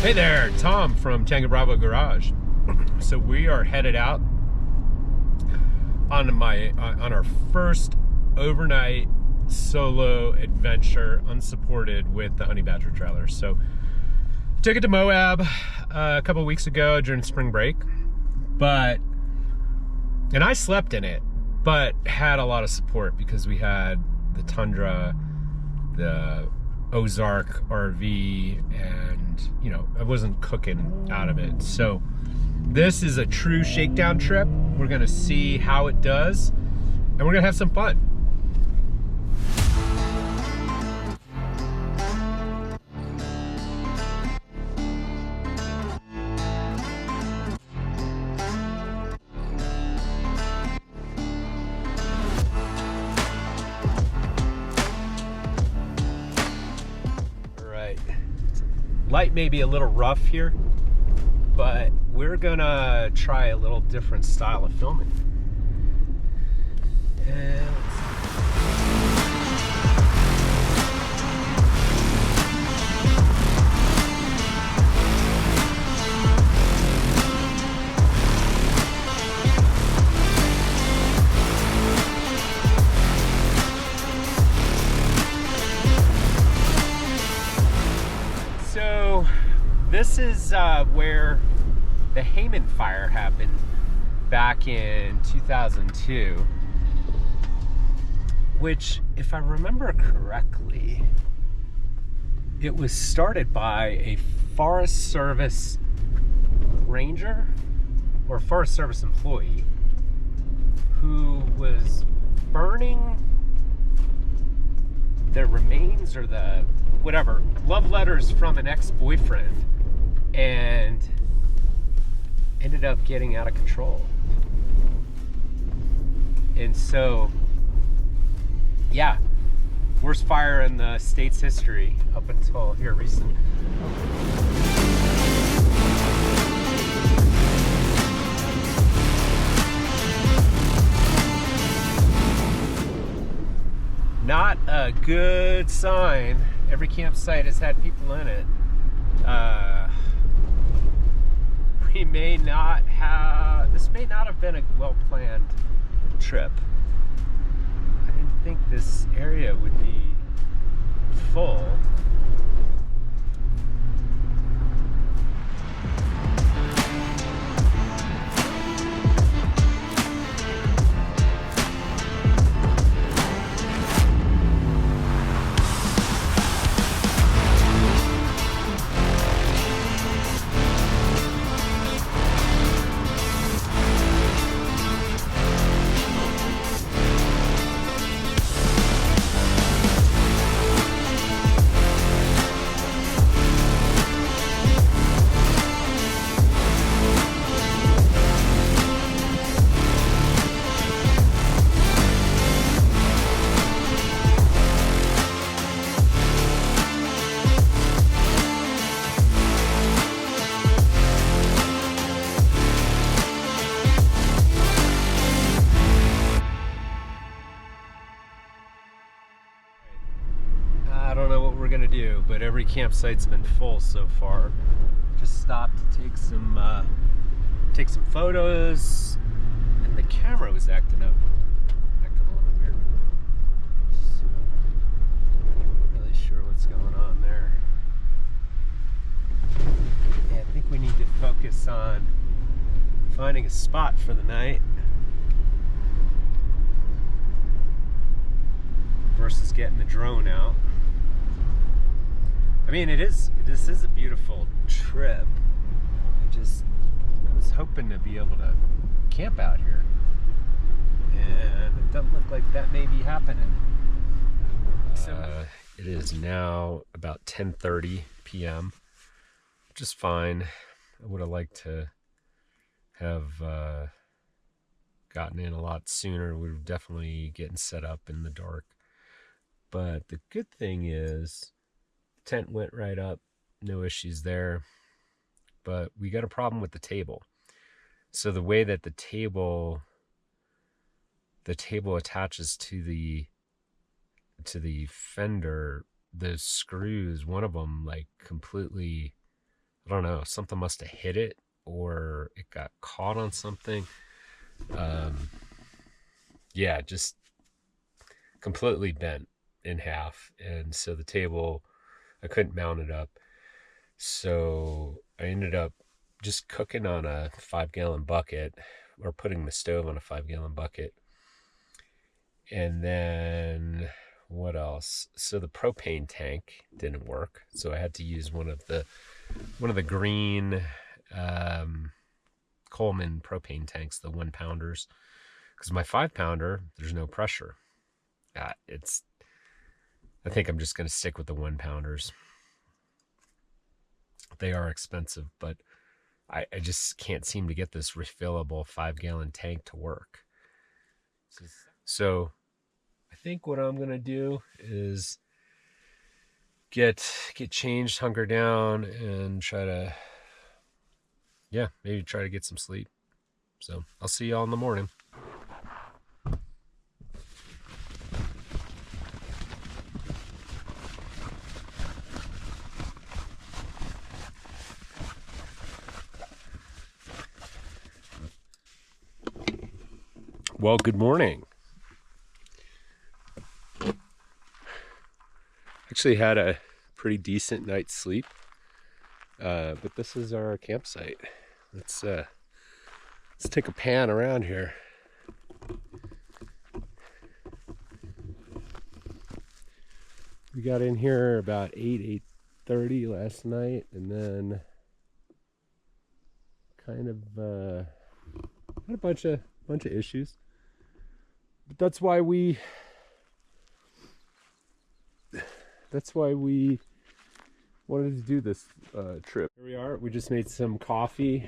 Hey there, Tom from Tango Bravo Garage. So we are headed out on our first overnight solo adventure, unsupported, with the Honey Badger trailer. So took it to Moab a couple weeks ago during spring break, and I slept in it, but had a lot of support because we had the Tundra, the Ozark RV, and I wasn't cooking out of it. So this is a true shakedown trip. We're gonna see how it does, and we're gonna have some fun. Light may be a little rough here, but we're gonna try a little different style of filming. And this is where the Hmon Fire happened back in 2002, which, if I remember correctly, it was started by a Forest Service ranger or Forest Service employee who was burning the remains or the whatever love letters from an ex-boyfriend, and ended up getting out of control. And so, yeah, worst fire in the state's history up until here recently. Not a good sign. Every campsite has had people in it. This may not have been a well-planned trip. I didn't think this area would be full. But every campsite's been full so far. Just stopped to take some photos, and the camera was acting a little weird. So, not really sure what's going on there. Yeah, I think we need to focus on finding a spot for the night versus getting the drone out. I mean, this is a beautiful trip. I was hoping to be able to camp out here, and it doesn't look like that may be happening. It is now about 10:30 p.m., which is fine. I would have liked to have gotten in a lot sooner. We were definitely getting set up in the dark. But the good thing is, tent went right up, no issues there. But we got a problem with the table. So the way that the table attaches to the fender, the screws, one of them like completely I don't know, something must have hit it or it got caught on something. Yeah, just completely bent in half. And so the table, I couldn't mount it up. So I ended up just cooking on a 5-gallon bucket, or putting the stove on a 5-gallon bucket. And then what else? So the propane tank didn't work. So I had to use one of the green Coleman propane tanks, the 1-pounders, because my 5-pounder, there's no pressure. I think I'm just going to stick with the 1-pounders. They are expensive, but I just can't seem to get this refillable 5-gallon tank to work. So I think what I'm going to do is get changed, hunker down, and try to, maybe try to get some sleep. So I'll see y'all in the morning. Well, good morning. Actually had a pretty decent night's sleep, but this is our campsite. Let's take a pan around here. We got in here about 8:30 last night, and then kind of had a bunch of issues. But that's why we wanted to do this trip. Here we are. We just made some coffee.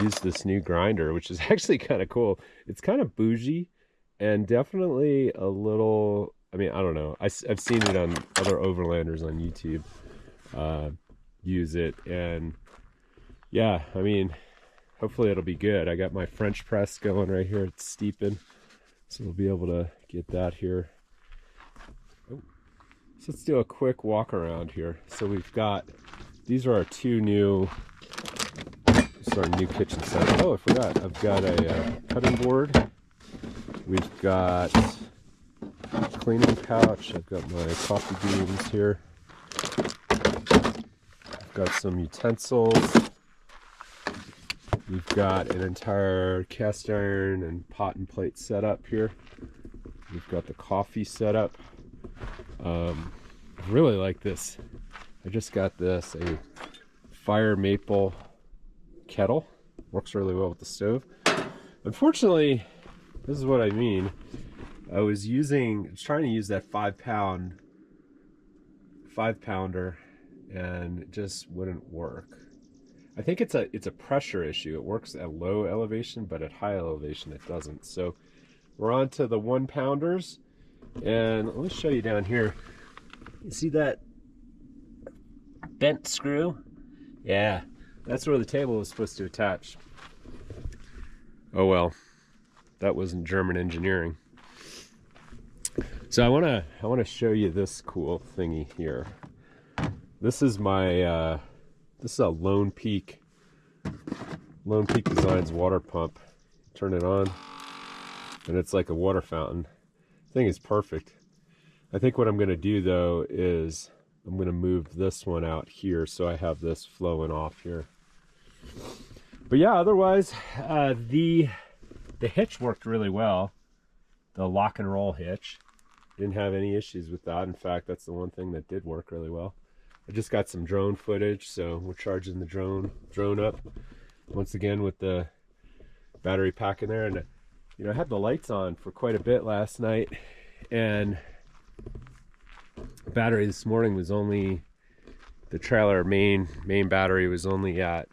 Used this new grinder, which is actually kind of cool. It's kind of bougie and definitely a little, I mean, I don't know. I've seen it on other overlanders on YouTube use it, and yeah, I mean, hopefully it'll be good. I got my French press going right here. It's steeping, so we'll be able to get that here. Oh. So let's do a quick walk around here. So we've got, these are our new kitchen set. Oh, I forgot. I've got a cutting board. We've got a cleaning pouch. I've got my coffee beans here. I've got some utensils. We've got an entire cast iron and pot and plate set up here. We've got the coffee set up. I really like this. I just got this, a fire maple kettle. Works really well with the stove. Unfortunately, this is what I mean. I was trying to use that 5-pounder, and it just wouldn't work. I think it's a pressure issue. It works at low elevation, but at high elevation it doesn't. So we're on to the 1-pounders, and let me show you down here. You see that bent screw? Yeah, that's where the table was supposed to attach. Oh well, that wasn't German engineering. So I want to show you this cool thingy here. This is my this is a Lone Peak Designs water pump. Turn it on, and it's like a water fountain. The thing is perfect. I think what I'm going to do though is I'm going to move this one out here so I have this flowing off here. But yeah, otherwise the hitch worked really well. The lock and roll hitch. Didn't have any issues with that. In fact, that's the one thing that did work really well. I just got some drone footage, so we're charging the drone up once again with the battery pack in there. And you know, I had the lights on for quite a bit last night, and the battery this morning was only, the trailer main battery was only at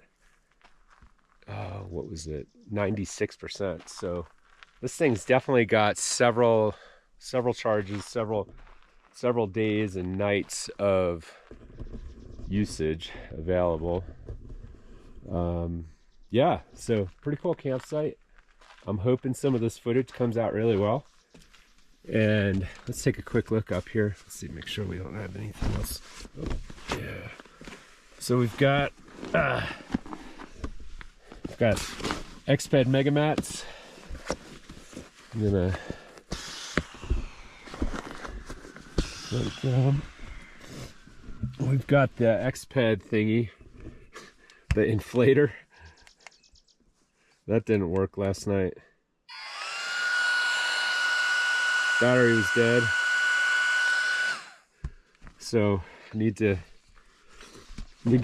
what was it, 96%. So this thing's definitely got several charges, several days and nights of usage available. Yeah, so pretty cool campsite. I'm hoping some of this footage comes out really well. And let's take a quick look up here. Let's see, make sure we don't have anything else. Oh, yeah. So we've got X-Ped Mega Mats. I'm gonna let it go. We've got the X-Ped thingy, the inflator. That didn't work last night. Battery was dead. So need to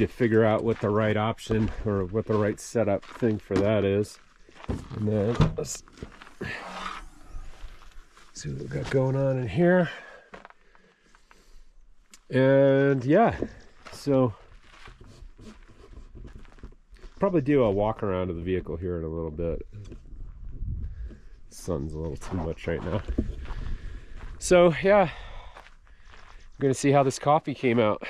figure out what the right option or what the right setup thing for that is. And then let's see what we've got going on in here. And yeah, so probably do a walk around of the vehicle here in a little bit. The sun's a little too much right now. So yeah, I'm gonna see how this coffee came out.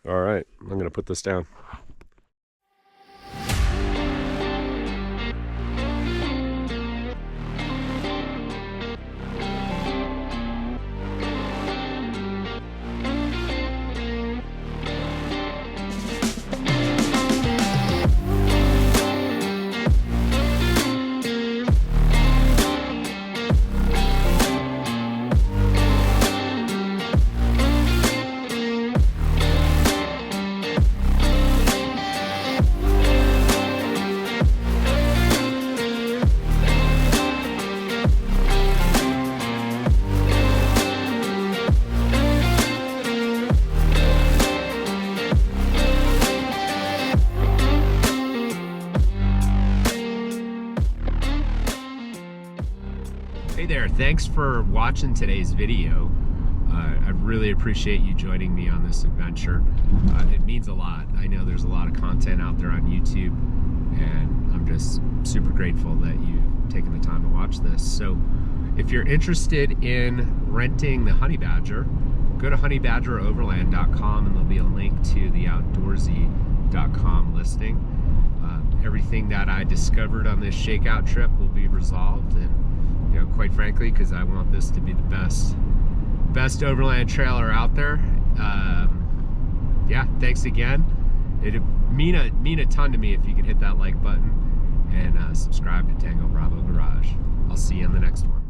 All right, I'm gonna put this down. Hey there, thanks for watching today's video. I really appreciate you joining me on this adventure. It means a lot. I know there's a lot of content out there on YouTube, and I'm just super grateful that you've taken the time to watch this. So if you're interested in renting the Honey Badger, go to honeybadgeroverland.com and there'll be a link to the outdoorsy.com listing. Everything that I discovered on this shakeout trip will be resolved, and you know, quite frankly, because I want this to be the best overland trailer out there. Yeah, thanks again. It'd mean a ton to me if you could hit that like button and subscribe to Tango Bravo Garage. I'll see you in the next one.